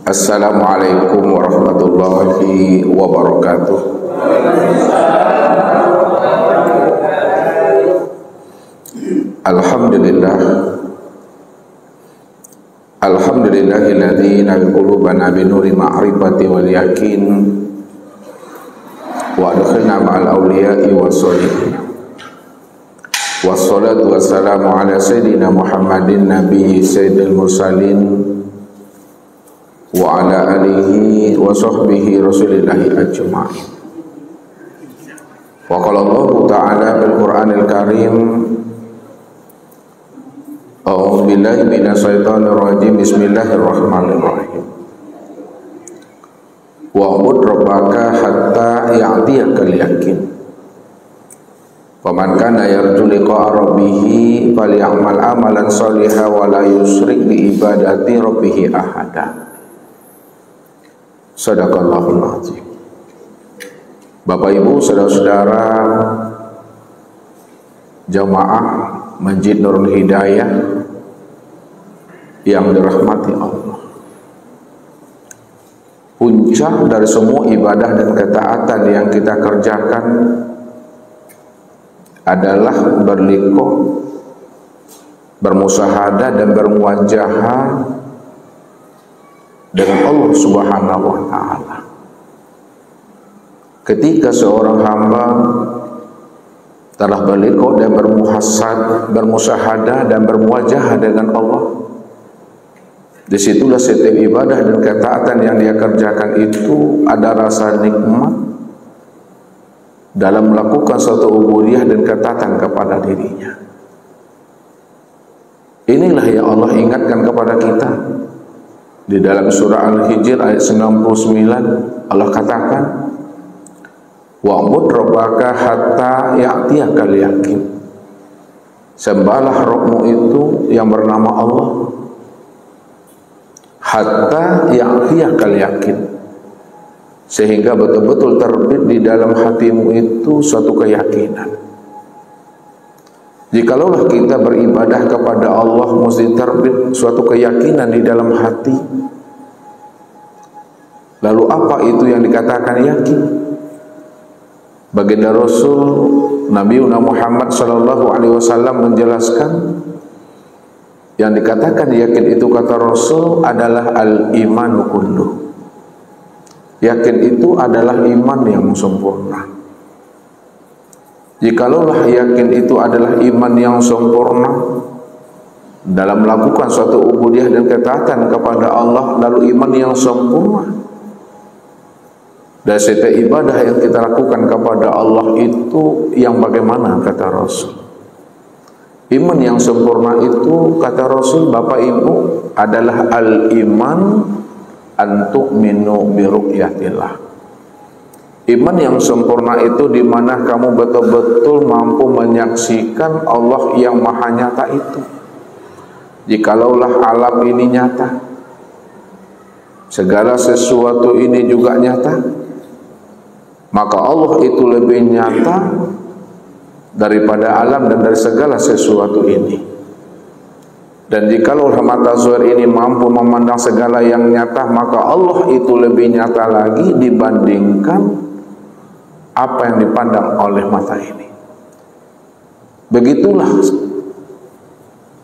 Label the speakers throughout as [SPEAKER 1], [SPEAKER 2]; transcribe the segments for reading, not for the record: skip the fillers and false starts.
[SPEAKER 1] Assalamualaikum warahmatullahi wabarakatuh. Alhamdulillah, alhamdulillahilladzi nal qulubana binuri ma'rifati wal yakin wa adkhilna ma'al awliya'i wassalihin. Wassalatu wassalamu ala sayyidina Muhammadin nabiyyi sayyidil mursalin wa ala alihi wa sahbihi rasulillahi ajma'in. Wa qala Allah ta'ala bil Qur'anil Karim, a'udzu billahi minasyaitonir rajim, bismillahirrahmanirrahim. Wa'bud rabbaka hatta ya'tiyakal yakin. Faman kana yarju liqa'a rabbih falyamal amalan shalihan wa la yusyrik bi ibadati rabbih ahada. Shadaqallahul azim. Bapak Ibu, saudara-saudara jamaah Masjid Nurul Hidayah yang dirahmati Allah. Puncak dari semua ibadah dan ketaatan yang kita kerjakan adalah berliqah, bermusahadah dan bermuwajahah dengan Allah Subhanahu wa ta'ala. Ketika seorang hamba telah berliqah dan bermusahadah dan bermuwajahah dengan Allah, disitulah setiap ibadah dan ketaatan yang dia kerjakan itu ada rasa nikmat dalam melakukan suatu ubudiyah dan ketaatan kepada dirinya. Inilah yang Allah ingatkan kepada kita di dalam surah Al-Hijr ayat 99. Allah katakan, wa'bud rabbaka hatta ya'tiyakal yakin. Sembahlah Rabbmu itu yang bernama Allah hatta ya'tiyakal yakin, sehingga betul-betul terbit di dalam hatimu itu suatu keyakinan. Jikalau kita beribadah kepada Allah, mesti terbit suatu keyakinan di dalam hati. Lalu apa itu yang dikatakan yakin? Baginda Rasul Nabi Muhammad sallallahu alaihi wasallam menjelaskan, yang dikatakan yakin itu kata Rasul adalah al-imanu kullu. Yakin itu adalah iman yang sempurna. Jikalaulah yakin itu adalah iman yang sempurna dalam melakukan suatu ubudiyah dan ketaatan kepada Allah, lalu iman yang sempurna dan setiap ibadah yang kita lakukan kepada Allah itu yang bagaimana kata Rasul? Iman yang sempurna itu kata Rasul, Bapak Ibu, adalah al-iman an tu'minu bi ru'yatillah. Iman yang sempurna itu di mana kamu betul-betul mampu menyaksikan Allah yang maha nyata itu. Jikalaulah alam ini nyata, segala sesuatu ini juga nyata, maka Allah itu lebih nyata daripada alam dan dari segala sesuatu ini. Dan jikalau mata zahir ini mampu memandang segala yang nyata, maka Allah itu lebih nyata lagi dibandingkan apa yang dipandang oleh mata ini. Begitulah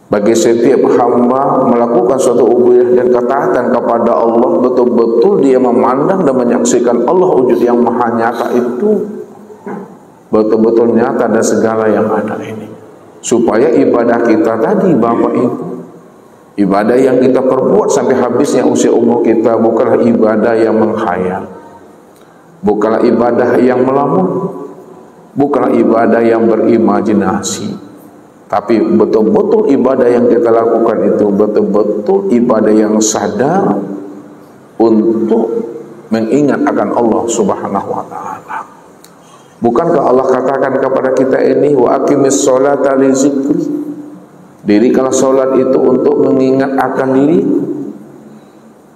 [SPEAKER 1] bagi setiap hamba melakukan suatu ubudiyah dan ketaatan kepada Allah, betul-betul dia memandang dan menyaksikan Allah wujud yang maha nyata itu betul-betul nyata dan segala yang ada ini, supaya ibadah kita tadi Bapak Ibu, ibadah yang kita perbuat sampai habisnya usia umur kita, bukanlah ibadah yang menghayal, bukanlah ibadah yang melamun, bukanlah ibadah yang berimajinasi, tapi betul-betul ibadah yang kita lakukan itu betul-betul ibadah yang sadar untuk mengingat akan Allah Subhanahu wa ta'ala. Bukankah Allah katakan kepada kita ini, wa aqimis sholata li zikri, dirikanlah sholat itu untuk mengingat akan diri.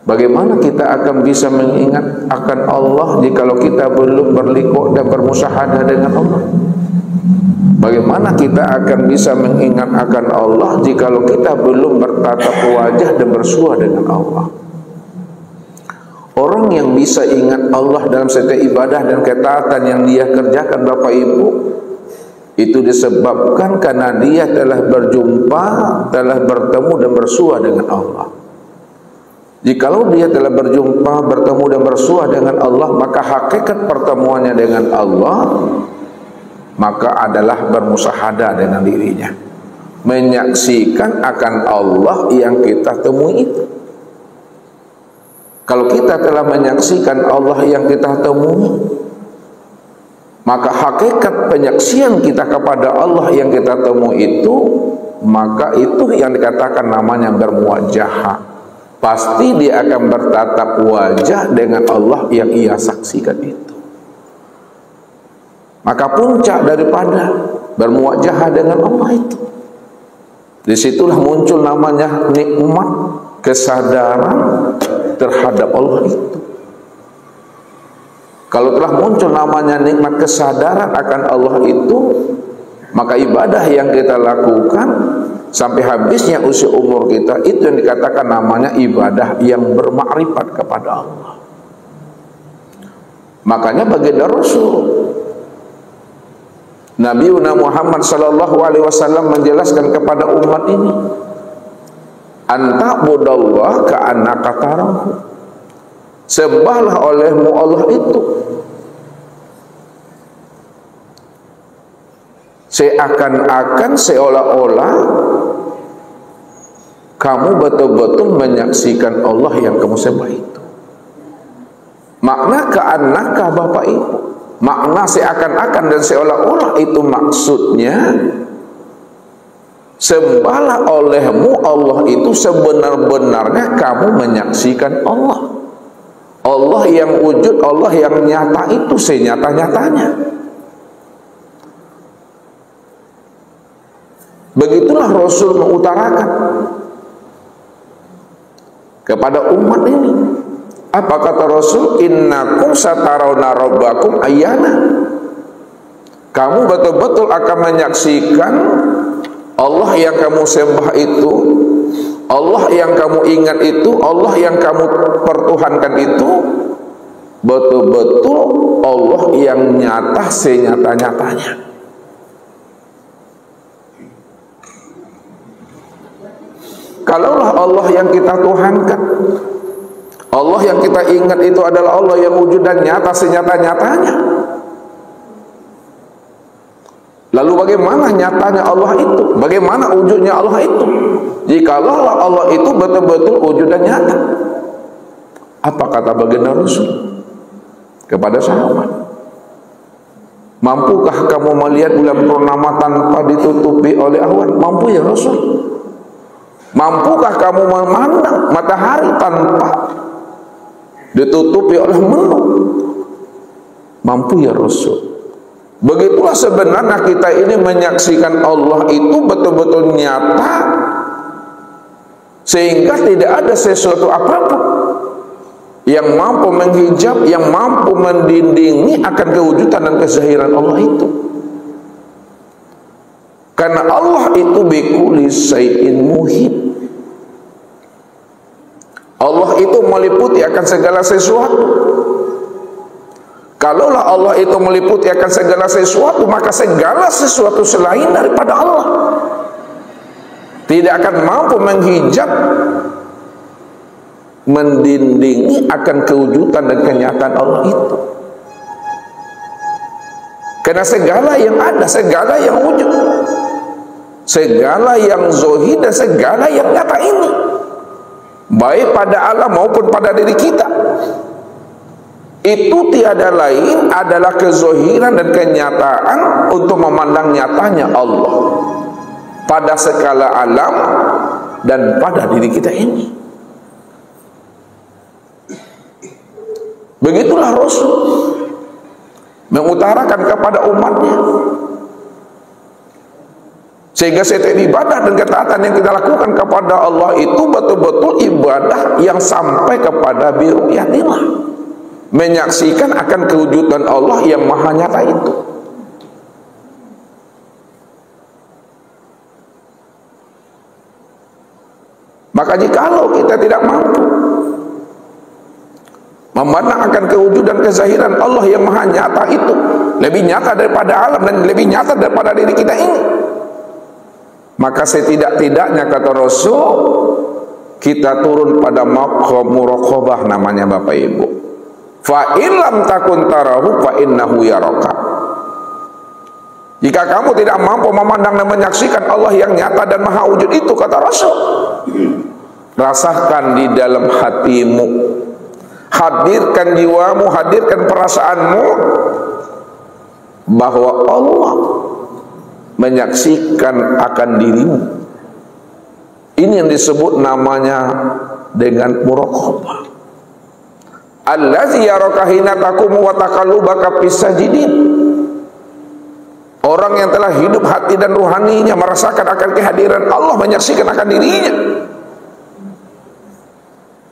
[SPEAKER 1] Bagaimana kita akan bisa mengingat akan Allah jikalau kita belum berliqah dan bermusyahadah dengan Allah? Bagaimana kita akan bisa mengingat akan Allah jikalau kita belum bertatap wajah dan bersua dengan Allah? orang yang bisa ingat Allah dalam setiap ibadah dan ketaatan yang dia kerjakan, Bapak Ibu, itu disebabkan karena dia telah berjumpa, telah bertemu dan bersua dengan Allah. Jikalau dia telah berjumpa, bertemu dan bersua dengan Allah, maka hakikat pertemuannya dengan Allah maka adalah bermusyahadah dengan dirinya, menyaksikan akan Allah yang kita temui itu. Kalau kita telah menyaksikan Allah yang kita temui, maka hakikat penyaksian kita kepada Allah yang kita temui itu, maka itu yang dikatakan namanya bermuwajahah. Pasti dia akan bertatap wajah dengan Allah yang ia saksikan itu. Maka puncak daripada bermuwajahah dengan Allah itu, disitulah muncul namanya nikmat kesadaran terhadap Allah itu. Kalau telah muncul namanya nikmat kesadaran akan Allah itu, maka ibadah yang kita lakukan sampai habisnya usia umur kita, itu yang dikatakan namanya ibadah yang bermakrifat kepada Allah. Makanya baginda Rasul Nabi Muhammad sallallahu alaihi wasallam menjelaskan kepada umat ini, anta budallah ka'annaka tarahu, sembahlah olehmu Allah itu seakan-akan, seolah-olah kamu betul-betul menyaksikan Allah yang kamu sembah itu. Makna ka'annaka, Bapak Ibu, makna seakan-akan dan seolah-olah itu maksudnya sembahlah olehmu Allah itu sebenar-benarnya kamu menyaksikan Allah. Allah yang wujud, Allah yang nyata itu senyata-nyatanya. Begitulah Rasul mengutarakan kepada umat ini. Apa kata Rasul? Innakum satarawna rabbakum ayyana. Kamu betul-betul akan menyaksikan Allah yang kamu sembah itu, Allah yang kamu ingat itu, Allah yang kamu pertuhankan itu, betul-betul Allah yang nyata senyata-nyatanya. Kalaulah Allah yang kita tuhankan, Allah yang kita ingat itu adalah Allah yang wujud dan nyata senyata-nyatanya, lalu bagaimana nyatanya Allah itu? Bagaimana wujudnya Allah itu? Jikalau Allah itu betul-betul wujud dan nyata. Apa kata baginda Rasul kepada sahabat? Mampukah kamu melihat bulan purnama tanpa ditutupi oleh awan? Mampu ya Rasul. Mampukah kamu memandang matahari tanpa ditutupi oleh mendung? Mampu ya Rasul. Begitulah sebenarnya kita ini menyaksikan Allah itu betul-betul nyata, sehingga tidak ada sesuatu apapun yang mampu menghijab, yang mampu mendindingi akan kewujudan dan kezahiran Allah itu. Karena Allah itu bikulli syai'in muhit. Allah itu meliputi akan segala sesuatu. Kalaulah Allah itu meliputi akan segala sesuatu, maka segala sesuatu selain daripada Allah tidak akan mampu menghijab, mendindingi akan kewujudan dan kenyataan Allah itu. Karena segala yang ada, segala yang wujud, segala yang zahir dan segala yang nyata ini, baik pada alam maupun pada diri kita, itu tiada lain adalah kezahiran dan kenyataan untuk memandang nyatanya Allah pada skala alam dan pada diri kita ini. Begitulah Rasul mengutarakan kepada umatnya, sehingga setiap ibadah dan ketaatan yang kita lakukan kepada Allah itu betul-betul ibadah yang sampai kepada biru'yatillah, menyaksikan akan kewujudan Allah yang maha nyata itu. Maka jikalau kita tidak mampu memandang akan kewujudan kezahiran Allah yang maha nyata itu lebih nyata daripada alam dan lebih nyata daripada diri kita ini. Maka setidak-tidaknya kata Rasul, kita turun pada maqam muraqabah namanya Bapak Ibu. Fa in lam takun tarahu fa innahu yaraka. Jika kamu tidak mampu memandang dan menyaksikan Allah yang nyata dan maha wujud itu, kata Rasul, rasakan di dalam hatimu, hadirkan jiwamu, hadirkan perasaanmu bahwa Allah menyaksikan akan dirimu. Ini yang disebut namanya dengan muraqabah. Allazi yaraka hina taqumu wa taqallubaka fis sajidin. Orang yang telah hidup hati dan rohaninya merasakan akan kehadiran Allah, menyaksikan akan dirinya.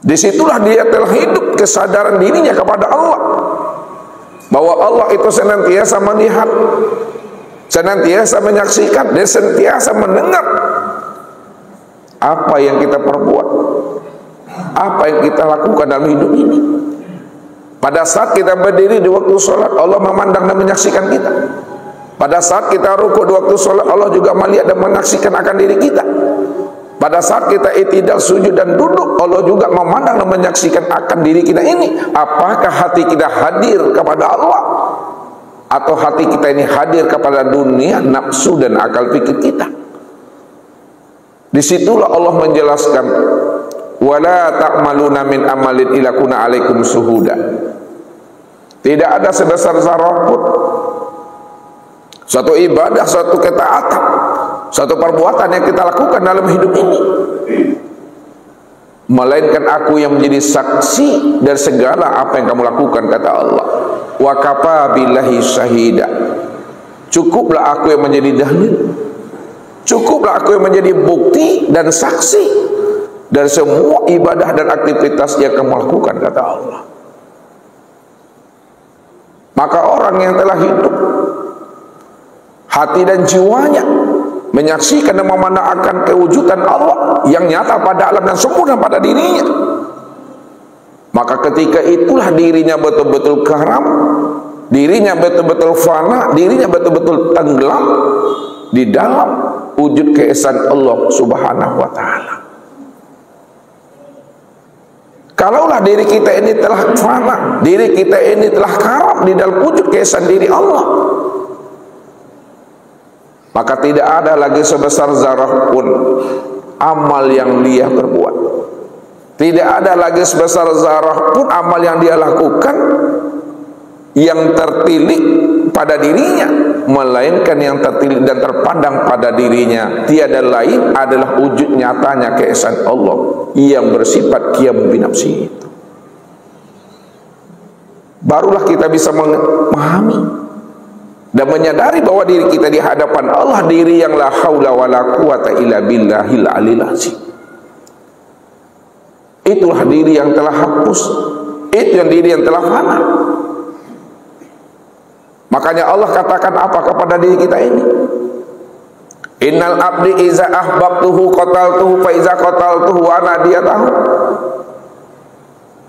[SPEAKER 1] Disitulah dia telah hidup kesadaran dirinya kepada Allah, bahwa Allah itu senantiasa melihat, senantiasa menyaksikan, dan senantiasa mendengar apa yang kita perbuat, apa yang kita lakukan dalam hidup ini. Pada saat kita berdiri di waktu sholat, Allah memandang dan menyaksikan kita. Pada saat kita rukuk di waktu sholat, Allah juga melihat dan menyaksikan akan diri kita. Pada saat kita i'tidal, sujud dan duduk, Allah juga memandang dan menyaksikan akan diri kita ini. Apakah hati kita hadir kepada Allah, atau hati kita ini hadir kepada dunia, nafsu dan akal pikir kita? Disitulah Allah menjelaskan, wala ta'maluna min amalin illa kuna alaikum suhuda. Tidak ada sebesar zarah pun suatu ibadah, suatu ketaatan, suatu perbuatan yang kita lakukan dalam hidup ini, melainkan aku yang menjadi saksi dari segala apa yang kamu lakukan, kata Allah. Wa kafa billahi syahida. Cukuplah aku yang menjadi dalil, cukuplah aku yang menjadi bukti dan saksi dari semua ibadah dan aktivitas yang kamu lakukan, kata Allah. Maka orang yang telah hidup hati dan jiwanya menyaksikan dan memandang akan kewujudan Allah yang nyata pada alam dan sempurna pada dirinya, maka ketika itulah dirinya betul-betul karam, dirinya betul-betul fana, dirinya betul-betul tenggelam di dalam wujud keesaan Allah Subhanahu wa ta'ala. Kalaulah diri kita ini telah fana, diri kita ini telah karam di dalam wujud keesaan diri Allah, maka tidak ada lagi sebesar zarah pun amal yang dia berbuat. Tidak ada lagi sebesar zarah pun amal yang dia lakukan yang tertilik pada dirinya, melainkan yang tertilik dan terpandang pada dirinya tiada lain adalah wujud nyatanya keesaan Allah yang bersifat qiyamu binafsi itu. Barulah kita bisa memahami dan menyadari bahwa diri kita di hadapan Allah diri yang la haula wala quwata illa billahil aliyil azim. Itulah diri yang telah hapus, itu yang diri yang telah fana. Makanya Allah katakan apa kepada diri kita ini? Innal abdi iza ahbabtuhu qataltuhu fa iza qataltuhu wa ana diyatahu.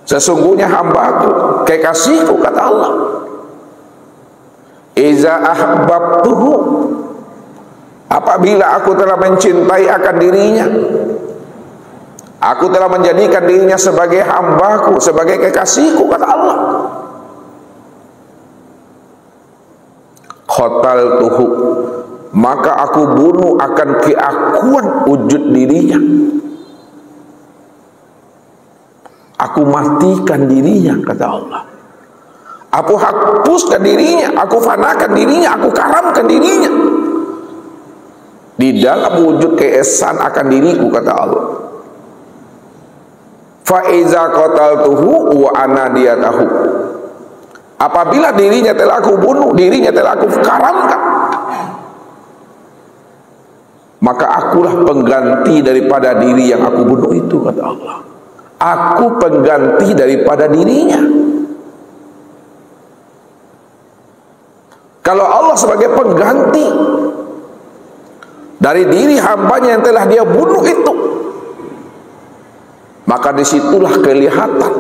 [SPEAKER 1] Sesungguhnya hambaku, kekasihku, kata Allah, iza ahbabtuhu, apabila aku telah mencintai akan dirinya, aku telah menjadikan dirinya sebagai hambaku, sebagai kekasihku, kata Allah, qataltuhu, maka aku bunuh akan keakuan wujud dirinya, aku matikan dirinya, kata Allah. Aku hapuskan dirinya, aku fanakan dirinya, aku karamkan dirinya di dalam wujud keesaan akan diriku, kata Allah. Fa iza qataltuhu wa ana diyatahu, apabila dirinya telah aku bunuh, dirinya telah aku karamkan, maka akulah pengganti daripada diri yang aku bunuh itu, kata Allah. Aku pengganti daripada dirinya. Kalau Allah sebagai pengganti dari diri hambanya yang telah dia bunuh itu, maka disitulah kelihatan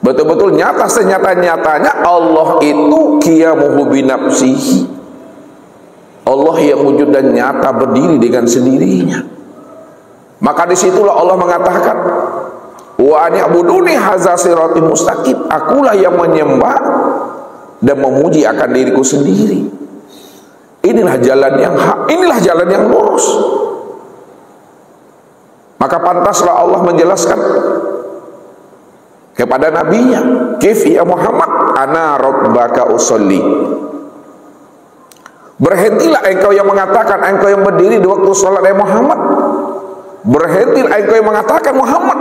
[SPEAKER 1] betul-betul nyata senyata-nyatanya Allah itu qiyamuhu binafsihi, Allah yang wujud dan nyata berdiri dengan sendirinya. Maka disitulah Allah mengatakan, wa ani'buduni hadza siratim mustaqim, akulah yang menyembah dan memuji akan diriku sendiri. Inilah jalan yang hak, inilah jalan yang lurus. Maka pantaslah Allah menjelaskan kepada nabinya, "Kif ya Muhammad, ana rabbaka usolli." Berhentilah engkau yang mengatakan engkau yang berdiri di waktu salat ya Muhammad. Berhentilah engkau yang mengatakan Muhammad,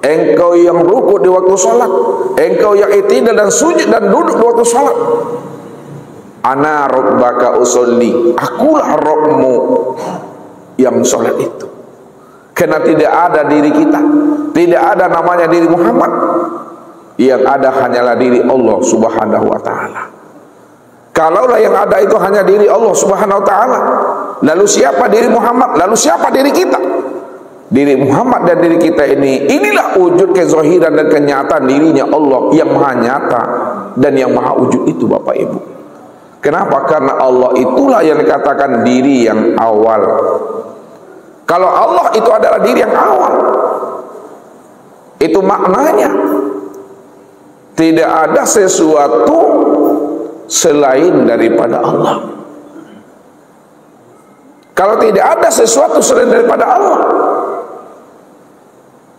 [SPEAKER 1] engkau yang rukuk di waktu salat, engkau yang i'tidal dan sujud dan duduk di waktu salat. Ana rabbaka usolli, akulah Rabbmu yang salat itu. Karena tidak ada diri kita, tidak ada namanya diri Muhammad, yang ada hanyalah diri Allah subhanahu wa ta'ala. Kalaulah yang ada itu hanya diri Allah subhanahu wa ta'ala, lalu siapa diri Muhammad, lalu siapa diri kita? Diri Muhammad dan diri kita ini, inilah wujud kezahiran dan kenyataan dirinya Allah yang maha nyata dan yang maha wujud itu, Bapak Ibu. Kenapa? Karena Allah itulah yang dikatakan diri yang awal. Kalau Allah itu adalah diri yang awal, itu maknanya tidak ada sesuatu selain daripada Allah. Kalau tidak ada sesuatu selain daripada Allah,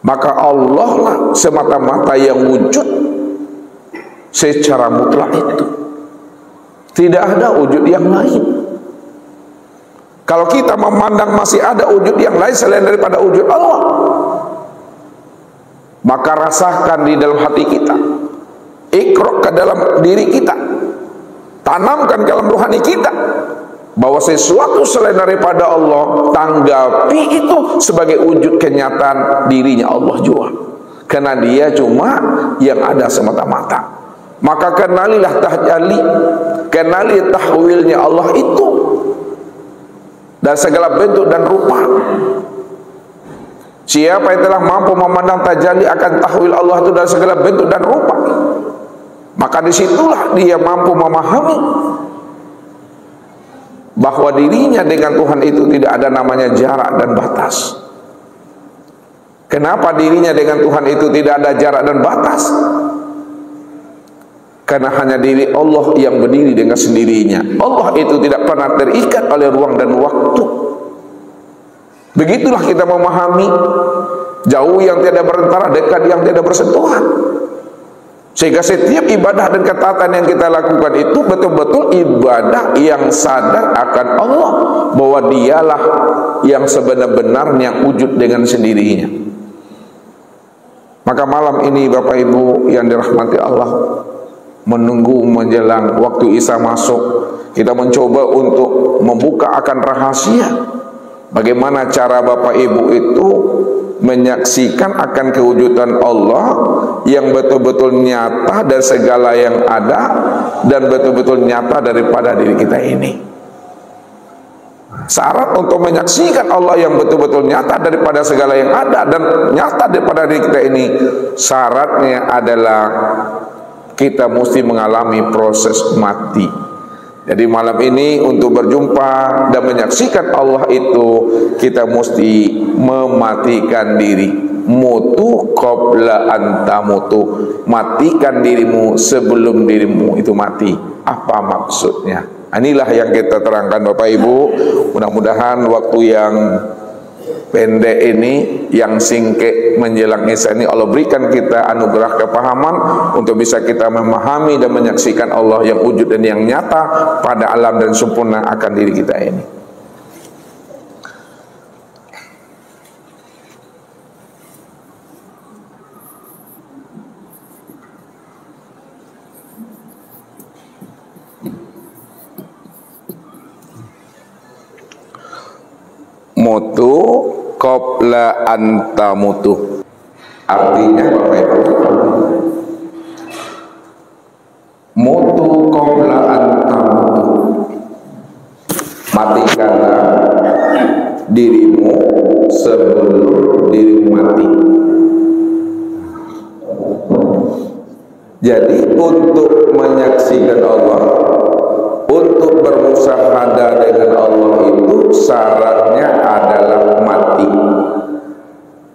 [SPEAKER 1] maka Allah lah semata-mata yang wujud secara mutlak itu. Tidak ada wujud yang lain. Kalau kita memandang masih ada wujud yang lain selain daripada wujud Allah, maka rasakan di dalam hati kita, ikrok ke dalam diri kita, tanamkan ke dalam rohani kita, bahwa sesuatu selain daripada Allah, tanggapi itu sebagai wujud kenyataan dirinya Allah juga, karena dia cuma yang ada semata-mata. Maka kenalilah tajalli, kenali tahwilnya Allah itu dan segala bentuk dan rupa. Siapa yang telah mampu memandang tajalli akan tahwil Allah itu dan segala bentuk dan rupa, maka disitulah dia mampu memahami bahwa dirinya dengan Tuhan itu tidak ada namanya jarak dan batas. Kenapa dirinya dengan Tuhan itu tidak ada jarak dan batas? Karena hanya diri Allah yang berdiri dengan sendirinya. Allah itu tidak pernah terikat oleh ruang dan waktu. Begitulah kita memahami jauh yang tidak berantara, dekat yang tidak bersentuhan. Sehingga setiap ibadah dan ketaatan yang kita lakukan itu betul-betul ibadah yang sadar akan Allah, bahwa dialah yang sebenar-benarnya wujud dengan sendirinya. Maka malam ini Bapak Ibu yang dirahmati Allah, menunggu menjelang waktu Isya masuk, kita mencoba untuk membuka akan rahasia bagaimana cara Bapak Ibu itu menyaksikan akan kewujudan Allah yang betul-betul nyata dan segala yang ada, dan betul-betul nyata daripada diri kita ini. Syarat untuk menyaksikan Allah yang betul-betul nyata daripada segala yang ada dan nyata daripada diri kita ini, syaratnya adalah kita mesti mengalami proses mati. Jadi malam ini untuk berjumpa dan menyaksikan Allah itu, kita mesti mematikan diri. Mutu qabla antamutu, matikan dirimu sebelum dirimu itu mati. Apa maksudnya? Inilah yang kita terangkan Bapak Ibu. Mudah-mudahan waktu yang pendek ini, yang singkat menjelang Isya ini, Allah berikan kita anugerah kepahaman untuk bisa kita memahami dan menyaksikan Allah yang wujud dan yang nyata pada alam dan sempurna akan diri kita ini. Mutu qabla antamutu, artinya Bapak Ibu, mutu qabla antamutu, matikanlah dirimu sebelum dirimu mati. Jadi untuk menyaksikan Allah, untuk bermusyahadah dengan Allah itu syaratnya adalah mati.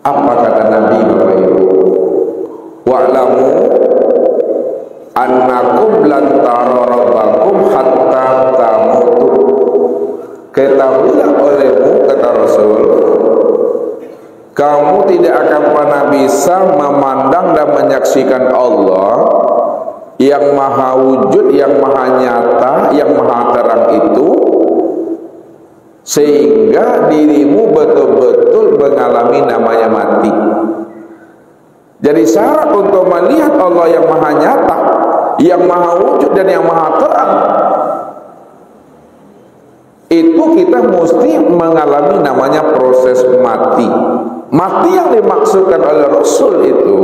[SPEAKER 1] Apa kata Nabi Bapak Ibu? Wa'lamu annakum lan tara rabbakum hatta tamutu. Ketahuilah olehmu, kata Rasul, kamu tidak akan pernah bisa memandang dan menyaksikan Allah yang maha wujud, yang maha nyata, yang maha terang itu, sehingga dirimu betul-betul mengalami namanya mati. Jadi syarat untuk melihat Allah yang maha nyata, yang maha wujud dan yang maha terang, itu kita mesti mengalami namanya proses mati. Mati yang dimaksudkan oleh Rasul itu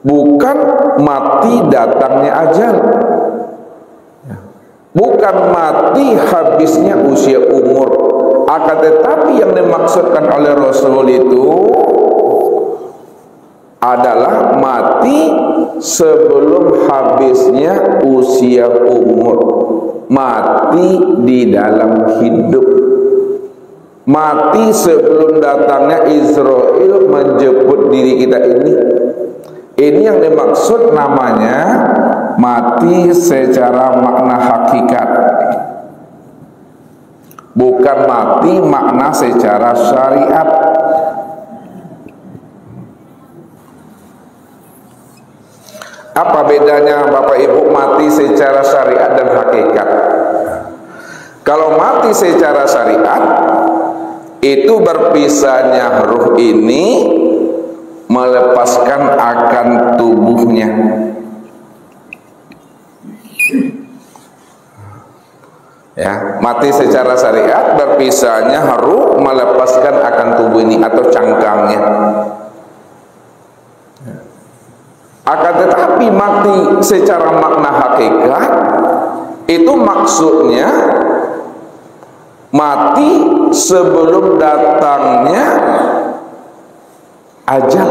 [SPEAKER 1] bukan mati datangnya ajal, bukan mati habisnya usia umur, akan tetapi yang dimaksudkan oleh Rasul itu adalah mati sebelum habisnya usia umur, mati di dalam hidup, mati sebelum datangnya Israel menjemput diri kita ini. Ini yang dimaksud namanya mati secara makna hakikat, bukan mati makna secara syariat. Apa bedanya Bapak Ibu mati secara syariat dan hakikat? Kalau mati secara syariat itu berpisahnya ruh ini melepaskan akan tubuhnya. Ya, mati secara syariat berpisahnya ruh melepaskan akan tubuh ini atau cangkangnya. Akan tetapi mati secara makna hakikat itu maksudnya mati sebelum datangnya ajal,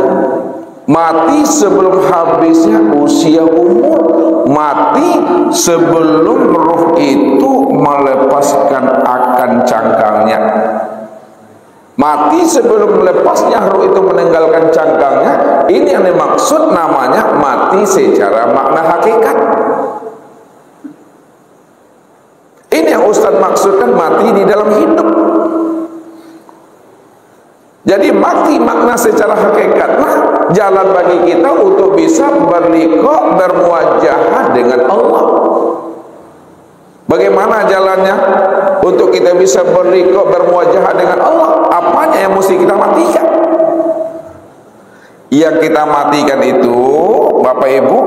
[SPEAKER 1] mati sebelum habisnya usia umur, mati sebelum ruh itu melepaskan akan cangkangnya. Mati sebelum melepasnya ruh itu meninggalkan cangkangnya. Ini yang dimaksud namanya mati secara makna hakikat. Ini yang Ustaz maksudkan mati di dalam hidup. Jadi mati makna secara hakikat, nah jalan bagi kita untuk bisa berliqa, bermuajahah dengan Allah. Bagaimana jalannya untuk kita bisa berliqa, bermuajahah dengan Allah? Apanya yang mesti kita matikan? Yang kita matikan itu, Bapak Ibu,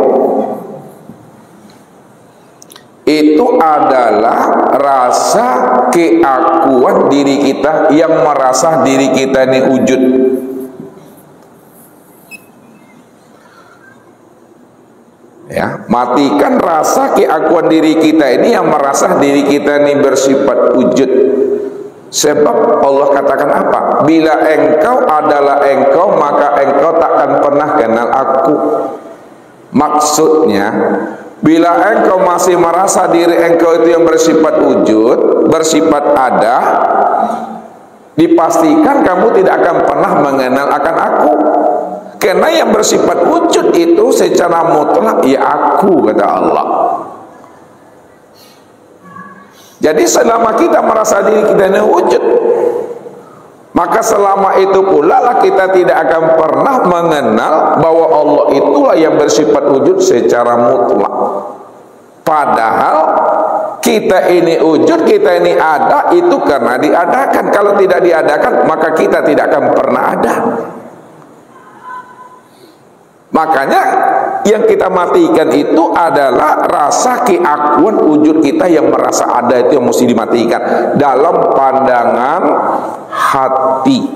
[SPEAKER 1] itu adalah rasa keakuan diri kita yang merasa diri kita ini wujud. Ya, matikan rasa keakuan diri kita ini yang merasa diri kita ini bersifat wujud. Sebab Allah katakan apa? Bila engkau adalah engkau, maka engkau takkan pernah kenal aku. Maksudnya, bila engkau masih merasa diri engkau itu yang bersifat wujud, bersifat ada, dipastikan kamu tidak akan pernah mengenal akan aku. Karena yang bersifat wujud itu secara mutlak ya aku, kata Allah. Jadi selama kita merasa diri kita ini wujud, maka selama itu pula lah kita tidak akan pernah mengenal bahwa Allah itulah yang bersifat wujud secara mutlak. Padahal kita ini wujud, kita ini ada itu karena diadakan. Kalau tidak diadakan maka kita tidak akan pernah ada. Makanya yang kita matikan itu adalah rasa keakuan wujud kita yang merasa ada, itu yang mesti dimatikan dalam pandangan hati.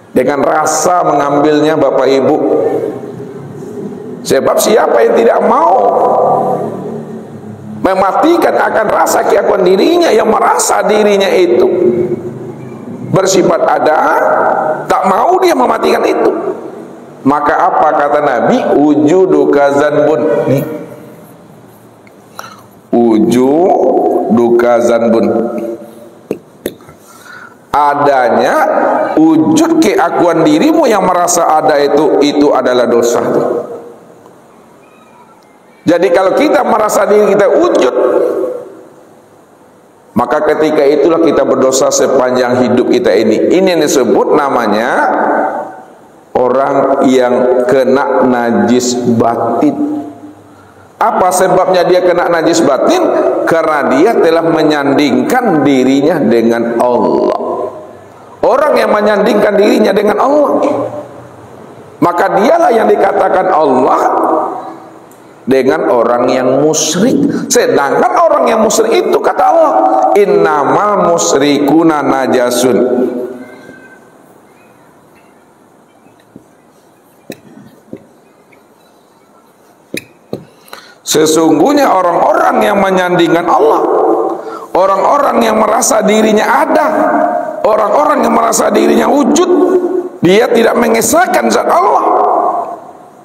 [SPEAKER 1] Dengan rasa mengambilnya Bapak Ibu. Sebab siapa yang tidak mau mematikan akan rasa keakuan dirinya, yang merasa dirinya itu bersifat ada, tak mau dia mematikan itu, Maka apa kata Nabi? Wujuduka zanbun. Nih, wujuduka zanbun, adanya wujud keakuan dirimu yang merasa ada itu adalah dosa. Jadi kalau kita merasa diri kita wujud, maka ketika itulah kita berdosa sepanjang hidup kita ini. Ini yang disebut namanya orang yang kena najis batin. Apa sebabnya dia kena najis batin? Karena dia telah menyandingkan dirinya dengan Allah. Orang yang menyandingkan dirinya dengan Allah, maka dialah yang dikatakan Allah dengan orang yang musyrik. Sedangkan orang yang musyrik itu kata Allah, innamal musyrikuna najasun. Sesungguhnya orang-orang yang menyandingkan Allah, orang-orang yang merasa dirinya ada, orang-orang yang merasa dirinya wujud, dia tidak mengesahkan zat Allah,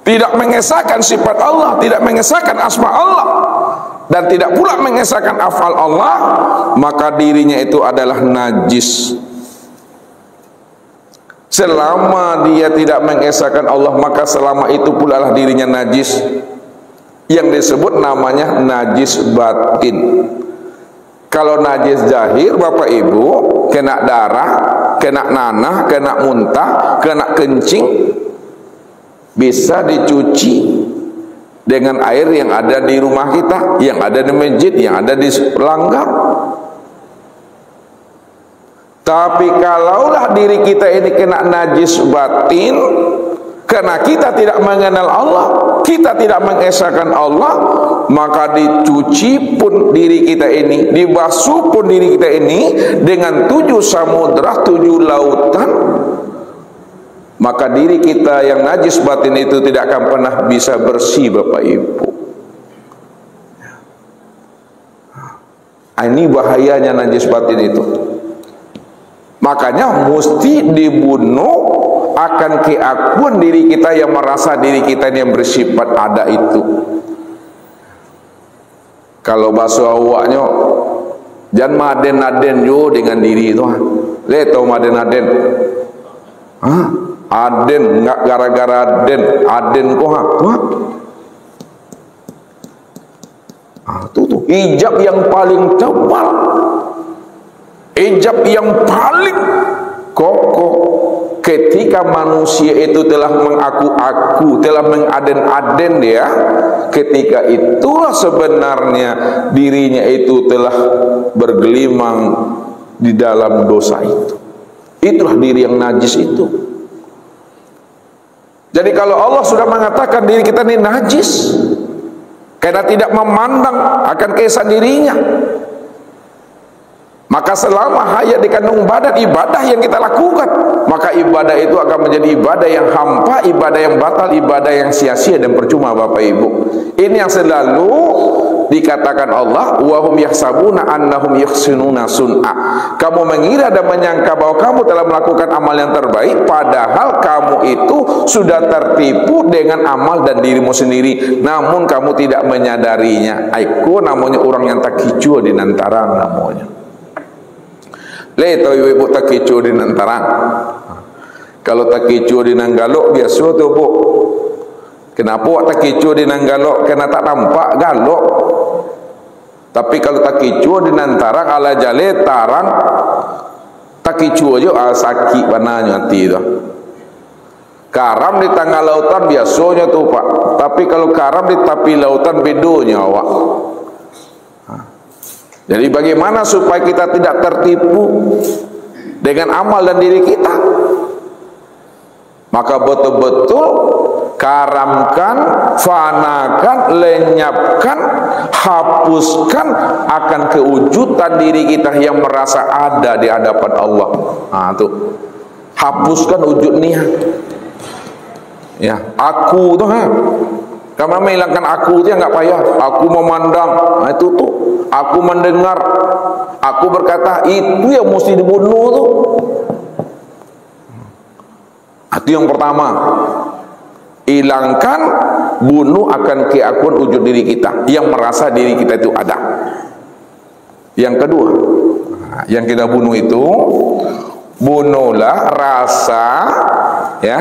[SPEAKER 1] tidak mengesahkan sifat Allah, tidak mengesahkan asma Allah, dan tidak pula mengesahkan afal Allah, maka dirinya itu adalah najis. Selama dia tidak mengesahkan Allah, maka selama itu pula lah dirinya najis, yang disebut namanya najis batin. Kalau najis zahir, Bapak Ibu, kena darah, kena nanah, kena muntah, kena kencing, bisa dicuci dengan air yang ada di rumah kita, yang ada di masjid, yang ada di pelanggar. Tapi kalaulah diri kita ini kena najis batin, karena kita tidak mengenal Allah, kita tidak mengesahkan Allah, maka dicuci pun diri kita ini, dibasuh pun diri kita ini dengan 7 samudra, 7 lautan, maka diri kita yang najis batin itu tidak akan pernah bisa bersih, Bapak Ibu. Ini bahayanya najis batin itu. Makanya mesti dibunuh akan keakuan diri kita yang merasa diri kita ini yang bersifat ada itu. Kalau bahasa awaknya, jangan maden-aden jo dengan diri itu. Le tau maden-aden? Hah? Aden enggak gara-gara aden kok ha? Tuh hijab yang paling tebal, hijab yang paling kokoh. Ketika manusia itu telah mengaku-aku, telah mengaden-aden dia, ketika itulah sebenarnya dirinya itu telah bergelimang di dalam dosa itu. Itulah diri yang najis itu. Jadi kalau Allah sudah mengatakan diri kita ini najis, karena tidak memandang akan keesaan dirinya, maka selama hayat di kandung badan ibadah yang kita lakukan, maka ibadah itu akan menjadi ibadah yang hampa, ibadah yang batal, ibadah yang sia-sia dan percuma, Bapak Ibu. Ini yang selalu dikatakan Allah, wa hum yahsabuna annahum yuhsinuna sun'a. Kamu mengira dan menyangka bahwa kamu telah melakukan amal yang terbaik, padahal kamu itu sudah tertipu dengan amal dan dirimu sendiri, namun kamu tidak menyadarinya. Aiku namanya orang yang tak hijau di nantarang namanya. Le tahu ibu tak kecoh di nantarang. Kalau tak kecoh di nanggalok biasa tu bu. Kenapa tak kecoh di nanggalok? Karena tak nampak galok. Tapi kalau tak kecoh di nantarang ala jale tarang, tak kecoh aja sakit pananya hati tu. Karam di tengah lautan biasanya tu pak. Tapi kalau karam di tepi lautan bedonya awak. Jadi bagaimana supaya kita tidak tertipu dengan amal dan diri kita? Maka betul-betul karamkan, fanakan, lenyapkan, hapuskan akan kewujudan diri kita yang merasa ada di hadapan Allah. Tuh. Hapuskan wujud niat. Ya, aku tuh Kamu menghilangkan aku itu enggak payah. Aku memandang, itu tuh. Aku mendengar, aku berkata, itu yang mesti dibunuh tuh. Itu yang pertama. Hilangkan, bunuh akan keakuan wujud diri kita yang merasa diri kita itu ada. Yang kedua, yang kita bunuh itu, bunuhlah rasa ya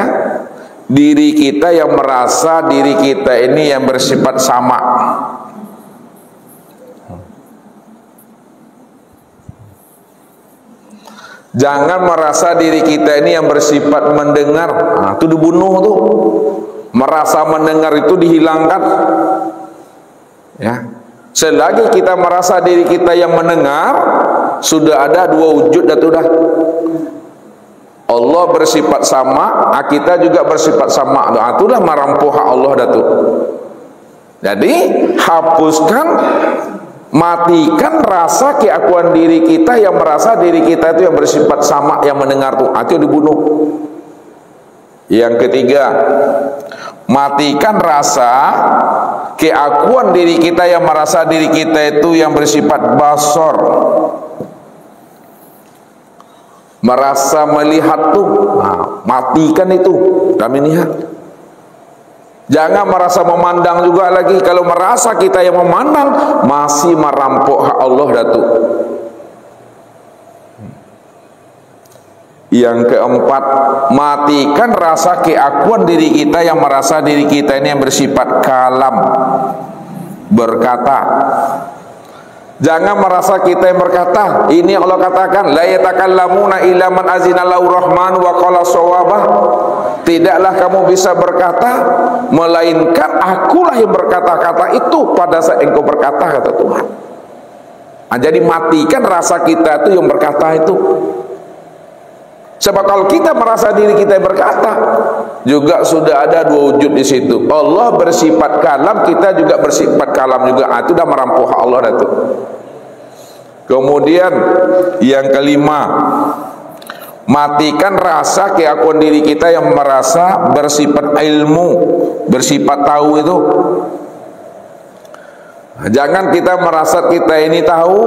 [SPEAKER 1] diri kita yang merasa diri kita ini yang bersifat sama. Jangan merasa diri kita ini yang bersifat mendengar. Nah, itu dibunuh tuh. Merasa mendengar itu dihilangkan. Ya. Selagi kita merasa diri kita yang mendengar, sudah ada dua wujud dah. Allah bersifat sama, kita juga bersifat sama. Nah, itulah merampuh hak Allah dah tu. Jadi hapuskan, matikan rasa keakuan diri kita yang merasa diri kita itu yang bersifat sama, yang mendengar tuh. Itu dibunuh. Yang ketiga, matikan rasa keakuan diri kita yang merasa diri kita itu yang bersifat basor, merasa melihat tuh. Nah, matikan itu kami lihat. Jangan merasa memandang juga lagi. Kalau merasa kita yang memandang, masih merampok hak Allah datuk. Yang keempat, matikan rasa keakuan diri kita yang merasa diri kita ini yang bersifat kalam, berkata. Jangan merasa kita yang berkata. Ini Allah katakan, la yatakallamuna illa man azina lahu rahman wa qala shawabah. Tidaklah kamu bisa berkata melainkan akulah yang berkata-kata itu pada saat engkau berkata, kata Tuhan. Nah, jadi matikan rasa kita itu yang berkata itu. Sebab kalau kita merasa diri kita yang berkata, juga sudah ada dua wujud di situ. Allah bersifat kalam, kita juga bersifat kalam juga. Itu dah merampuh Allah dah tu. Kemudian yang kelima, matikan rasa keakuan diri kita yang merasa bersifat ilmu, bersifat tahu itu. Jangan kita merasa kita ini tahu,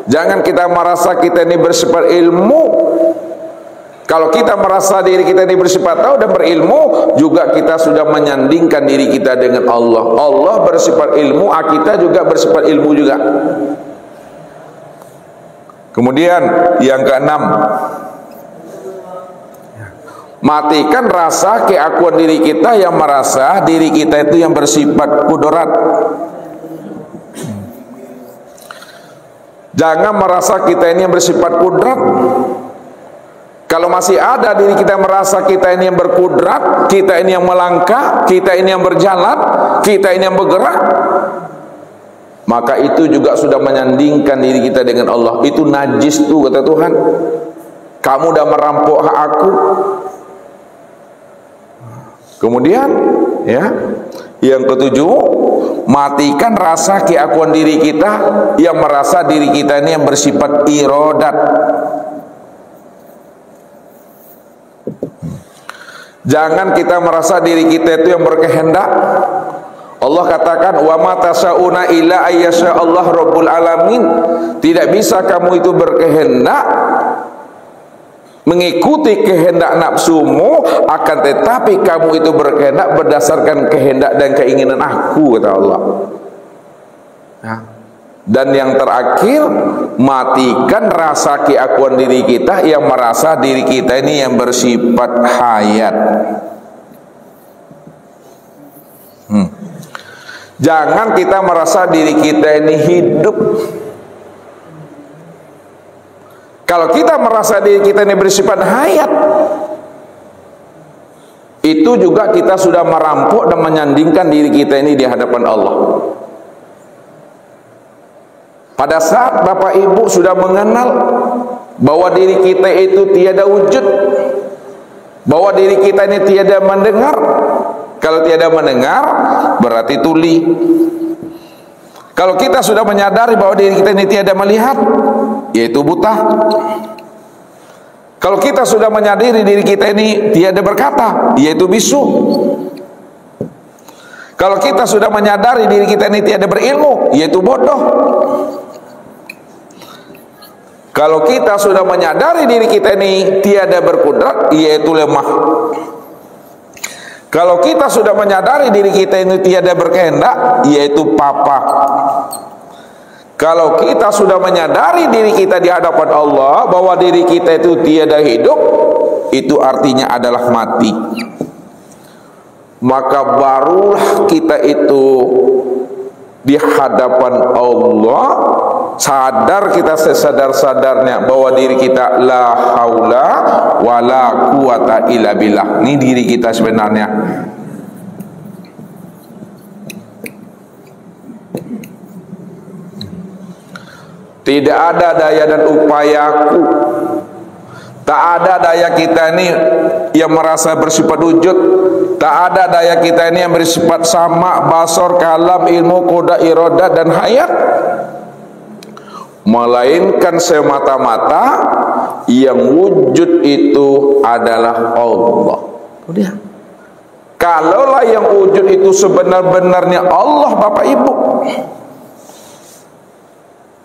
[SPEAKER 1] jangan kita merasa kita ini bersifat ilmu. Kalau kita merasa diri kita ini bersifat tahu dan berilmu, juga kita sudah menyandingkan diri kita dengan Allah. Allah bersifat ilmu, kita juga bersifat ilmu juga. Kemudian yang keenam, matikan rasa keakuan diri kita yang merasa diri kita itu yang bersifat kudrat. Jangan merasa kita ini yang bersifat kudrat. Kalau masih ada diri kita merasa kita ini yang berkudrat, kita ini yang melangkah, kita ini yang berjalan, kita ini yang bergerak, maka itu juga sudah menyandingkan diri kita dengan Allah. Itu najis tuh, kata Tuhan. Kamu dah merampok hak aku. Kemudian ya, yang ketujuh, matikan rasa keakuan diri kita yang merasa diri kita ini yang bersifat iradat. Jangan kita merasa diri kita itu yang berkehendak. Allah katakan, wa ma tasyauna illa ayyasha Allah rabbul alamin. Tidak bisa kamu itu berkehendak mengikuti kehendak nafsumu, akan tetapi kamu itu berkehendak berdasarkan kehendak dan keinginan aku, kata Allah. Ya. Dan yang terakhir, matikan rasa keakuan diri kita yang merasa diri kita ini yang bersifat hayat. Jangan kita merasa diri kita ini hidup. Kalau kita merasa diri kita ini bersifat hayat, itu juga kita sudah merampok dan menyandingkan diri kita ini di hadapan Allah. Pada saat Bapak Ibu sudah mengenal bahwa diri kita itu tiada wujud, bahwa diri kita ini tiada mendengar. Kalau tiada mendengar berarti tuli. Kalau kita sudah menyadari bahwa diri kita ini tiada melihat, yaitu buta. Kalau kita sudah menyadari diri kita ini tiada berkata, yaitu bisu. Kalau kita sudah menyadari diri kita ini tiada berilmu, yaitu bodoh. Kalau kita sudah menyadari diri kita ini tiada berkudrat, yaitu lemah. Kalau kita sudah menyadari diri kita ini tiada berkehendak, yaitu papa. Kalau kita sudah menyadari diri kita di hadapan Allah bahwa diri kita itu tiada hidup, itu artinya adalah mati. Maka barulah kita itu di hadapan Allah sadar, kita sesadar-sadarnya bahwa diri kita la haula wala quwata illa billah. Ini diri kita sebenarnya. Tidak ada daya dan upayaku, tak ada daya kita ini yang merasa bersifat wujud, tak ada daya kita ini yang bersifat sama, basar, kalam, ilmu, koda, iroda dan hayat, melainkan semata-mata yang wujud itu adalah Allah. Dia. Kalaulah yang wujud itu sebenar-benarnya Allah, Bapak Ibu,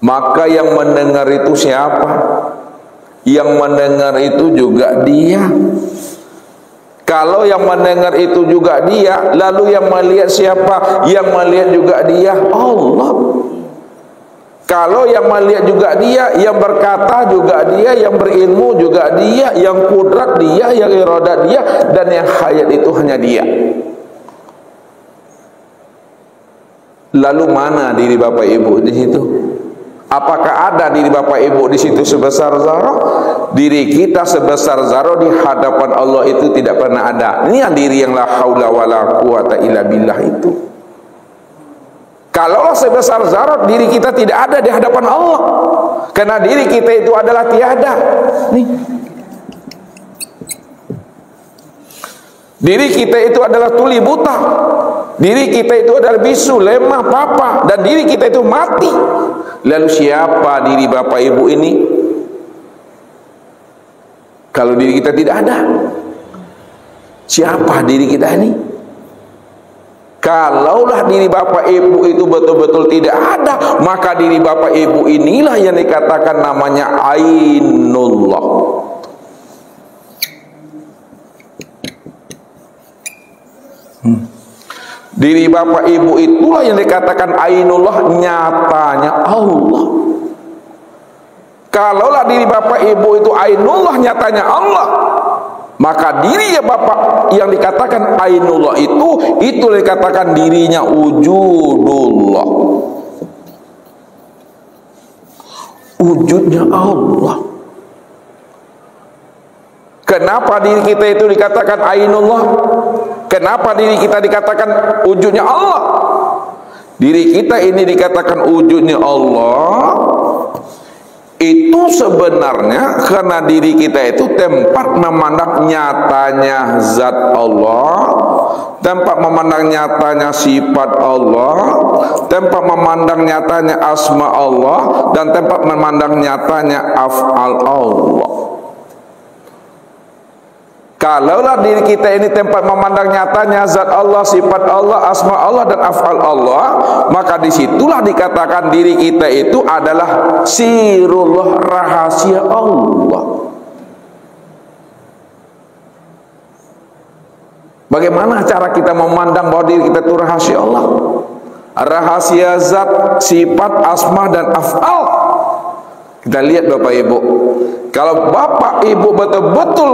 [SPEAKER 1] maka yang mendengar itu siapa? Yang mendengar itu juga Dia. Kalau yang mendengar itu juga Dia, lalu yang melihat siapa? Yang melihat juga Dia, Allah. Kalau yang melihat juga Dia, yang berkata juga Dia, yang berilmu juga Dia, yang kudrat Dia, yang iradah Dia, dan yang hayat itu hanya Dia. Lalu mana diri Bapak Ibu di situ? Apakah ada diri Bapak Ibu di situ sebesar zarah? Diri kita sebesar zarah di hadapan Allah itu tidak pernah ada. Ini yang diri yang la haula wala quwata illa billah itu. Kalau sebesar zarah, diri kita tidak ada di hadapan Allah, karena diri kita itu adalah tiada. Nih. Diri kita itu adalah tuli buta. Diri kita itu adalah bisu, lemah, papa, dan diri kita itu mati. Lalu siapa diri Bapak Ibu ini? Kalau diri kita tidak ada, siapa diri kita ini? Kalaulah diri Bapak Ibu itu betul-betul tidak ada, maka diri Bapak Ibu inilah yang dikatakan namanya Ainullah. Diri Bapak Ibu itulah yang dikatakan Ainullah, nyatanya Allah. Kalaulah diri Bapak Ibu itu Ainullah, nyatanya Allah, maka diri ya Bapak yang dikatakan Ainullah itu dikatakan dirinya wujudullah, wujudnya Allah. Kenapa diri kita itu dikatakan Ainullah? Kenapa diri kita dikatakan wujudnya Allah? Diri kita ini dikatakan wujudnya Allah itu sebenarnya karena diri kita itu tempat memandang nyatanya zat Allah, tempat memandang nyatanya sifat Allah, tempat memandang nyatanya asma Allah, dan tempat memandang nyatanya af'al Allah. Kalaulah diri kita ini tempat memandang nyatanya zat Allah, sifat Allah, asma Allah, dan af'al Allah, maka disitulah dikatakan diri kita itu adalah sirullah, rahasia Allah. Bagaimana cara kita memandang bahwa diri kita itu rahasia Allah? Rahasia zat, sifat, asma, dan af'al. Kita lihat Bapak Ibu, kalau Bapak Ibu betul-betul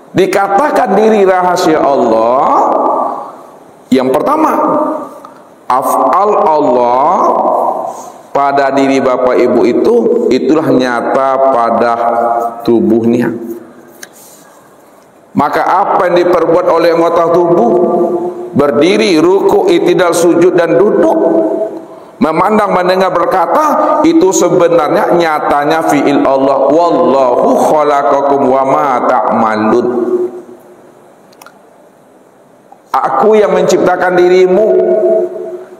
[SPEAKER 1] dikatakan diri rahasia Allah, yang pertama, af'al Allah pada diri Bapak Ibu itulah nyata pada tubuhnya. Maka apa yang diperbuat oleh anggota tubuh, berdiri, ruku, i'tidal, sujud, dan duduk, memandang, mendengar, berkata, itu sebenarnya nyatanya fi'il Allah. Wallahu khalaqakum wa ma ta'malun. Aku yang menciptakan dirimu,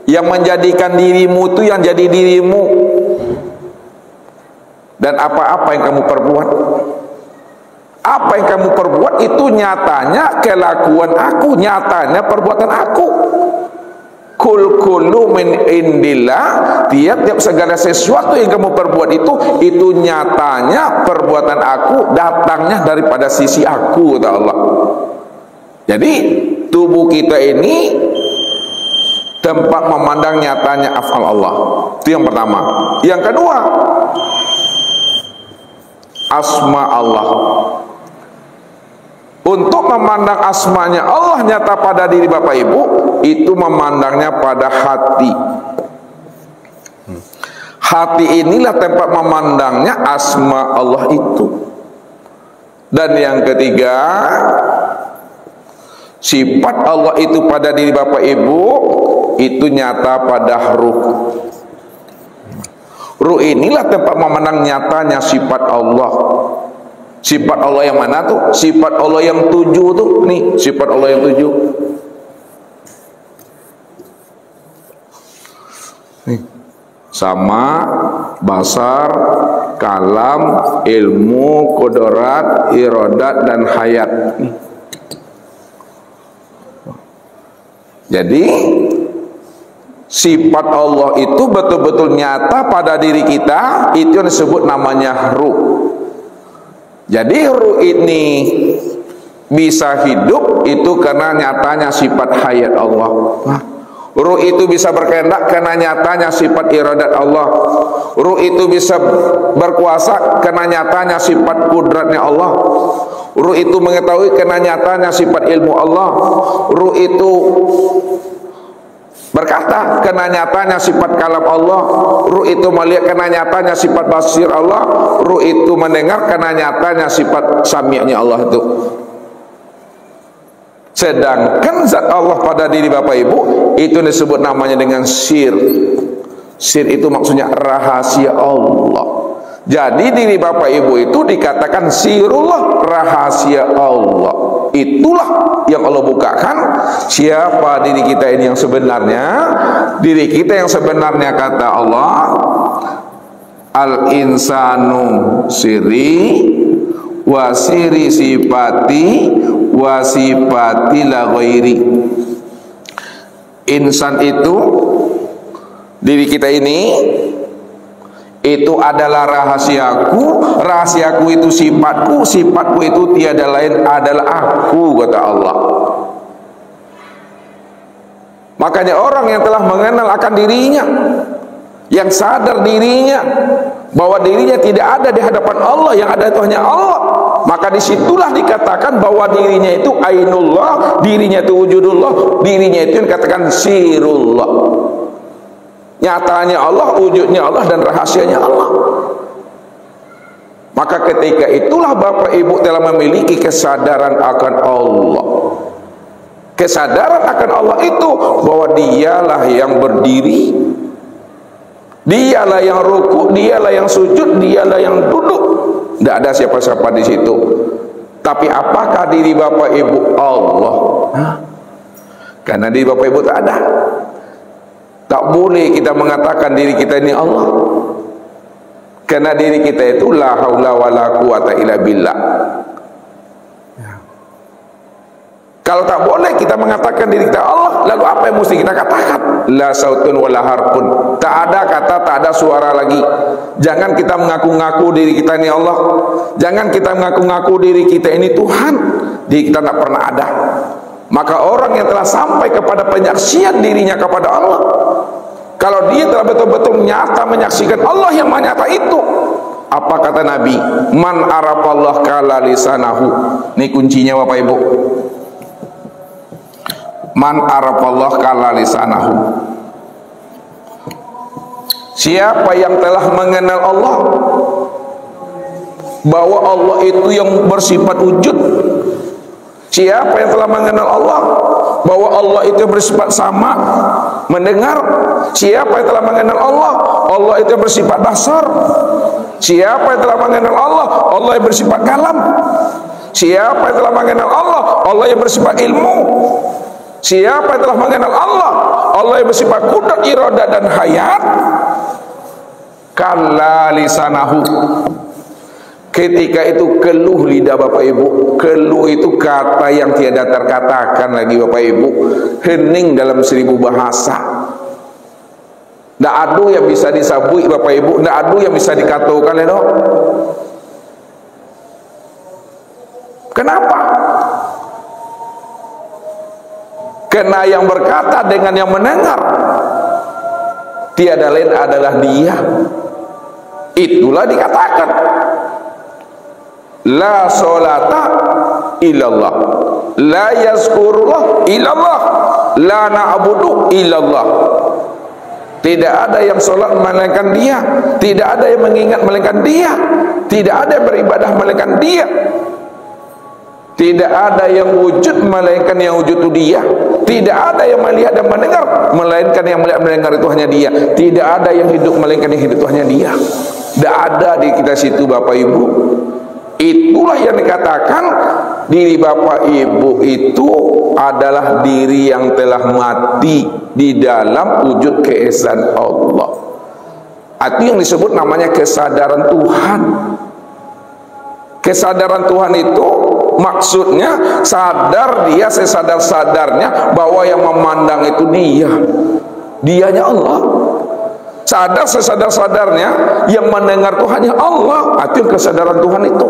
[SPEAKER 1] yang menjadikan dirimu itu yang jadi dirimu, dan apa-apa yang kamu perbuat. Apa yang kamu perbuat itu nyatanya kelakuan aku, nyatanya perbuatan aku. Kul kullu min indillah, tiap-tiap segala sesuatu yang kamu perbuat itu nyatanya perbuatan aku, datangnya daripada sisi aku, kata Allah. Jadi tubuh kita ini tempat memandang nyatanya af'al Allah. Itu yang pertama. Yang kedua, asma Allah. Untuk memandang asmanya Allah nyata pada diri Bapak Ibu, itu memandangnya pada hati. Hati inilah tempat memandangnya asma Allah itu. Dan yang ketiga, sifat Allah itu pada diri Bapak Ibu itu nyata pada ruh. Ruh inilah tempat memandang nyatanya sifat Allah. Sifat Allah yang mana tuh? Sifat Allah yang 7 tuh. Nih, sifat Allah yang 7. Nih. Sama, basar, kalam, ilmu, qudrat, iradat, dan hayat. Nih. Jadi sifat Allah itu betul-betul nyata pada diri kita. Itu yang disebut namanya ruh. Jadi ruh ini bisa hidup itu karena nyatanya sifat hayat Allah. Ruh itu bisa berkehendak karena nyatanya sifat iradat Allah. Ruh itu bisa berkuasa karena nyatanya sifat kudratnya Allah. Ruh itu mengetahui karena nyatanya sifat ilmu Allah. Ruh itu berkata karena nyatanya sifat kalam Allah. Ruh itu melihat karena nyatanya sifat basir Allah. Ruh itu mendengar karena nyatanya sifat sami'nya Allah itu. Sedangkan zat Allah pada diri Bapak Ibu itu disebut namanya dengan sir. Sir itu maksudnya rahasia Allah. Jadi diri Bapak Ibu itu dikatakan sirullah, rahasia Allah. Itulah yang Allah bukakan. Siapa diri kita ini yang sebenarnya? Diri kita yang sebenarnya kata Allah, al-insanu siri wa siri sifati wa sifati la ghairi. Insan itu, diri kita ini, itu adalah rahasiaku, rahasiaku itu sifatku, sifatku itu tiada lain adalah aku, kata Allah. Makanya orang yang telah mengenal akan dirinya, yang sadar dirinya bahwa dirinya tidak ada di hadapan Allah, yang ada itu hanya Allah, maka disitulah dikatakan bahwa dirinya itu ainullah, dirinya itu wujudullah, dirinya itu yang dikatakan sirullah. Nyatanya Allah, wujudnya Allah, dan rahasianya Allah. Maka ketika itulah Bapak Ibu telah memiliki kesadaran akan Allah. Kesadaran akan Allah itu bahwa dialah yang berdiri, dialah yang rukuk, dialah yang sujud, dialah yang duduk. Tidak ada siapa-siapa di situ. Tapi apakah diri Bapak Ibu Allah? Karena diri Bapak Ibu tak ada. Tak boleh kita mengatakan diri kita ini Allah. Karena diri kita itu la haula wala quwata illa billah. Kalau tak boleh kita mengatakan diri kita Allah, lalu apa yang mesti kita katakan? La sautun wala harfun. Tak ada kata, tak ada suara lagi. Jangan kita mengaku-ngaku diri kita ini Allah. Jangan kita mengaku-ngaku diri kita ini Tuhan. Diri kita tak pernah ada. Maka orang yang telah sampai kepada penyaksian dirinya kepada Allah, kalau dia telah betul-betul nyata menyaksikan Allah yang nyata itu, apa kata Nabi? Man arafallah kala lisanahu. Ini kuncinya Bapak Ibu. Man arafallah kala lisanahu. Siapa yang telah mengenal Allah, bahwa Allah itu yang bersifat wujud. Siapa yang telah mengenal Allah, bahwa Allah itu bersifat sama, mendengar. Siapa yang telah mengenal Allah, Allah itu bersifat basar. Siapa yang telah mengenal Allah, Allah yang bersifat kalam. Siapa yang telah mengenal Allah, Allah yang bersifat ilmu. Siapa yang telah mengenal Allah, Allah yang bersifat kudrat, iradah, dan hayat. Kalla lisanahu. Ketika itu keluh lidah Bapak Ibu. Keluh itu kata yang tiada terkatakan lagi Bapak Ibu. Hening dalam 1000 bahasa. Tidak ada yang bisa disabui Bapak Ibu. Tidak ada yang bisa dikatakan ya dok. Kenapa? Karena yang berkata dengan yang mendengar tiada lain adalah Dia. Itulah dikatakan la sholata illallah, la yazkurullah illallah, la na'budu illallah. Tidak ada yang sholat melainkan Dia, tidak ada yang mengingat melainkan Dia, tidak ada yang beribadah melainkan Dia, tidak ada yang wujud melainkan yang wujud itu Dia, tidak ada yang melihat dan mendengar melainkan yang melihat dan mendengar itu hanya Dia, tidak ada yang hidup melainkan yang hidup itu hanya Dia. Tidak ada di kita situ Bapak Ibu. Itulah yang dikatakan diri Bapak Ibu itu adalah diri yang telah mati di dalam wujud keesaan Allah. Itu yang disebut namanya kesadaran Tuhan. Kesadaran Tuhan itu maksudnya sadar dia sesadar-sadarnya bahwa yang memandang itu Dia, Dianya Allah. Sadar sesadar-sadarnya yang mendengar itu hanya Allah. Itu kesadaran Tuhan itu.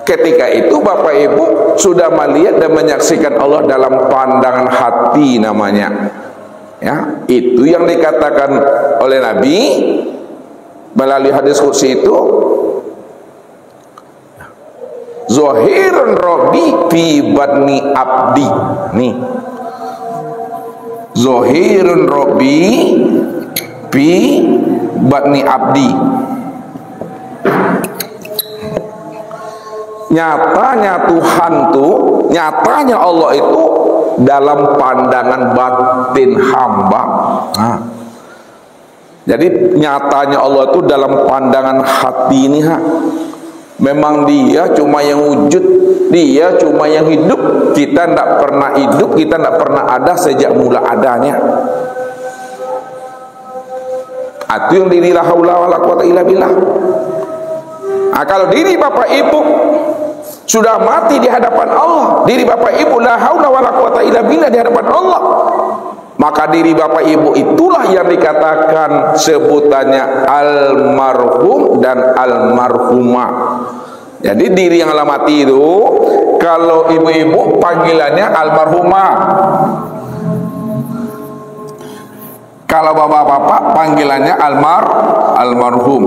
[SPEAKER 1] Ketika itu Bapak Ibu sudah melihat dan menyaksikan Allah dalam pandangan hati namanya. Ya, itu yang dikatakan oleh Nabi melalui hadis qudsi itu, Zahirun Rabbi fi batni abdi. Nih, Zahirun Rabbi fi batni abdi. Nyatanya Tuhan tuh, nyatanya Allah itu dalam pandangan batin hamba. Nah, jadi nyatanya Allah itu dalam pandangan hati ini. Memang Dia cuma yang wujud, Dia cuma yang hidup. Kita tidak pernah hidup, kita tidak pernah ada sejak mula adanya. Itu yang diri la haula wala quwata illa billah. Kalau diri Bapak Ibu sudah mati di hadapan Allah, diri Bapak Ibu la haula wala quwata illa billah di hadapan Allah, maka diri Bapak Ibu itulah yang dikatakan sebutannya almarhum dan almarhumah. Jadi diri yang telah mati itu kalau ibu-ibu panggilannya almarhumah, kalau bapak-bapak panggilannya almarhum.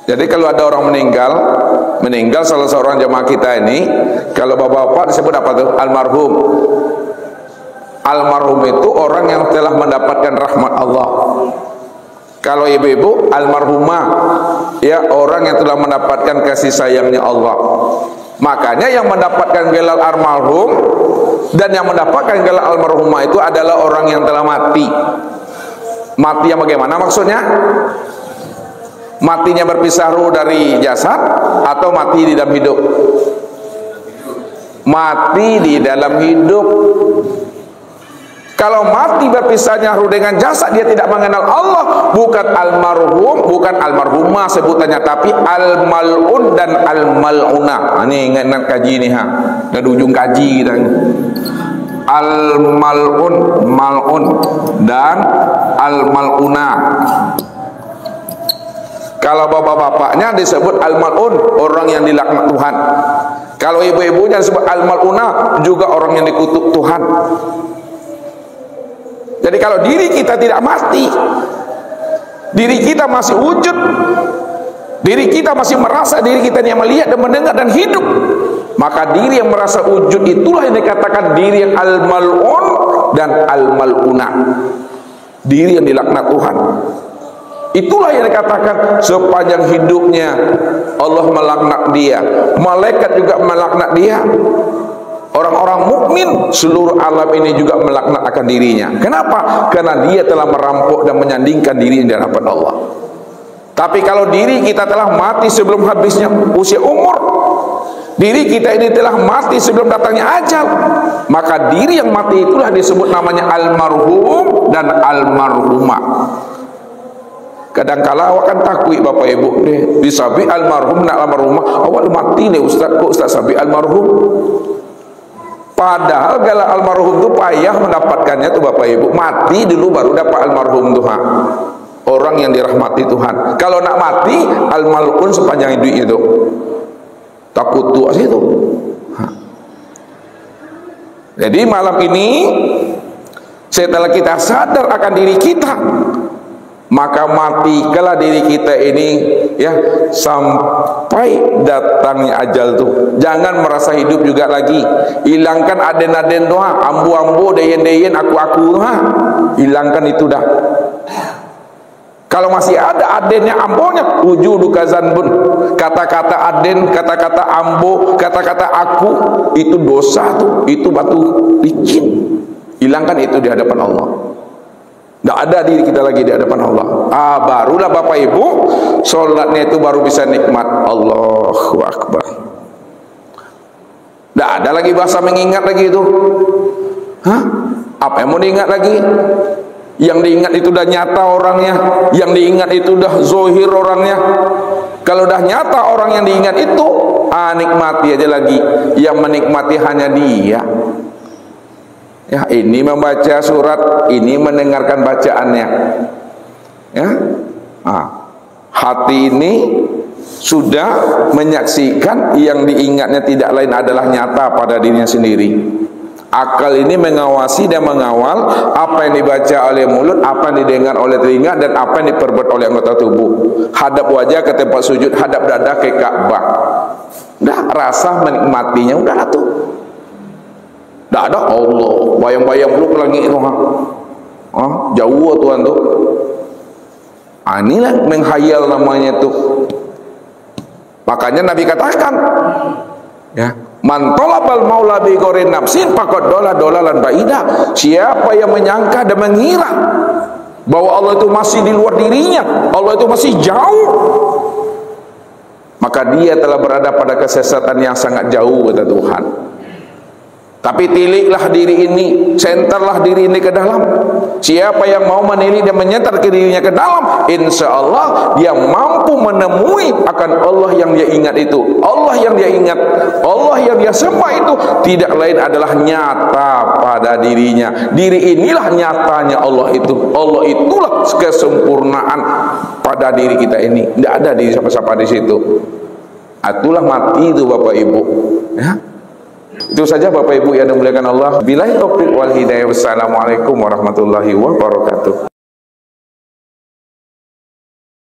[SPEAKER 1] Jadi kalau ada orang meninggal salah seorang jemaah kita ini, kalau bapak-bapak disebut apa tuh? Almarhum. Almarhum itu orang yang telah mendapatkan rahmat Allah. Kalau ibu-ibu almarhumah, ya orang yang telah mendapatkan kasih sayangnya Allah. Makanya yang mendapatkan gelar almarhum dan yang mendapatkan gelar almarhumah itu adalah orang yang telah mati. Mati yang bagaimana maksudnya? Matinya berpisah ruh dari jasad atau mati di dalam hidup? Mati di dalam hidup. Kalau mati berpisahnya ruh dengan jasad, dia tidak mengenal Allah. Bukan almarhum, bukan almarhumah sebutannya, tapi al-mal'un dan al-mal'unah. Ini ingat kaji nih, dan ujung kaji kita. Al-mal'un, mal'un dan al-mal'unah. Kalau bapak-bapaknya disebut al-mal'un, orang yang dilaknat Tuhan. Kalau ibu-ibunya disebut al-mal'unah, juga orang yang dikutuk Tuhan. Jadi kalau diri kita tidak mati, diri kita masih wujud, diri kita masih merasa diri kita yang melihat dan mendengar dan hidup, maka diri yang merasa wujud itulah yang dikatakan diri yang al-mal'un dan al-mal'unah, diri yang dilaknat Tuhan. Itulah yang dikatakan sepanjang hidupnya Allah melaknat dia, malaikat juga melaknat dia. Orang-orang mukmin seluruh alam ini juga melaknat akan dirinya. Kenapa? Karena dia telah merampok dan menyandingkan diri di hadapan Allah. Tapi kalau diri kita telah mati sebelum habisnya usia umur, diri kita ini telah mati sebelum datangnya ajal, maka diri yang mati itulah disebut namanya almarhum dan almarhumah. Kadang-kala awak kan takut Bapak Ibu deh, disabi almarhum dan almarhumah, awak mati nih Ustaz, kok Ustaz sabi almarhum? Padahal gelar almarhum itu payah mendapatkannya tuh Bapak Ibu. Mati dulu baru dapat almarhum Tuhan. Orang yang dirahmati Tuhan. Kalau nak mati, almal'un sepanjang hidup itu. Takut tuh situ. Jadi malam ini setelah kita sadar akan diri kita, maka matikalah diri kita ini ya sampai datangnya ajal tuh. Jangan merasa hidup juga lagi. Hilangkan aden-aden doa, ambu-ambu, deyen-deyen, aku-aku, hilangkan itu dah. Kalau masih ada adennya, ambonya, wujudu kazanbun. Kata-kata aden, kata-kata ambo, kata-kata aku, itu dosa tuh, itu batu licin. Hilangkan itu di hadapan Allah. Tidak ada diri kita lagi di hadapan Allah. Barulah Bapak Ibu, sholatnya itu baru bisa nikmat. Allahu Akbar. Tidak ada lagi bahasa mengingat lagi itu. Apa yang mau diingat lagi? Yang diingat itu udah nyata orangnya, yang diingat itu udah zohir orangnya. Kalau udah nyata orang yang diingat itu, nikmati aja lagi. Yang menikmati hanya dia. Ya, ini membaca surat, ini mendengarkan bacaannya. Ya, hati ini sudah menyaksikan yang diingatnya tidak lain adalah nyata pada dirinya sendiri. Akal ini mengawasi dan mengawal apa yang dibaca oleh mulut, apa yang didengar oleh telinga, dan apa yang diperbuat oleh anggota tubuh. Hadap wajah ke tempat sujud, hadap dada ke Ka'bah. Udah rasa menikmatinya, udahlah tuh. Tidak ada Allah, bayang-bayang dulu ke langit itu. Jauh Tuhan tuh. Inilah menghayal namanya tuh. Makanya Nabi katakan, ya, man talabal maula bi ghairi nafsin faqad dolalan baida. Siapa yang menyangka dan mengira bahwa Allah itu masih di luar dirinya, Allah itu masih jauh, maka dia telah berada pada kesesatan yang sangat jauh, kata Tuhan. Tapi tiliklah diri ini, sentarlah diri ini ke dalam. Siapa yang mau menilik dan menyentar dirinya ke dalam, insya Allah dia mampu menemui akan Allah yang dia ingat itu. Allah yang dia ingat, Allah yang dia sembah itu tidak lain adalah nyata pada dirinya. Diri inilah nyatanya Allah itu. Allah itulah kesempurnaan pada diri kita ini. Tidak ada diri siapa-siapa di situ. Itulah mati itu Bapak Ibu. Ya. Itu saja Bapak Ibu yang dimuliakan Allah. Billahi taufiq wal hidayah. Wassalamualaikum warahmatullahi wabarakatuh.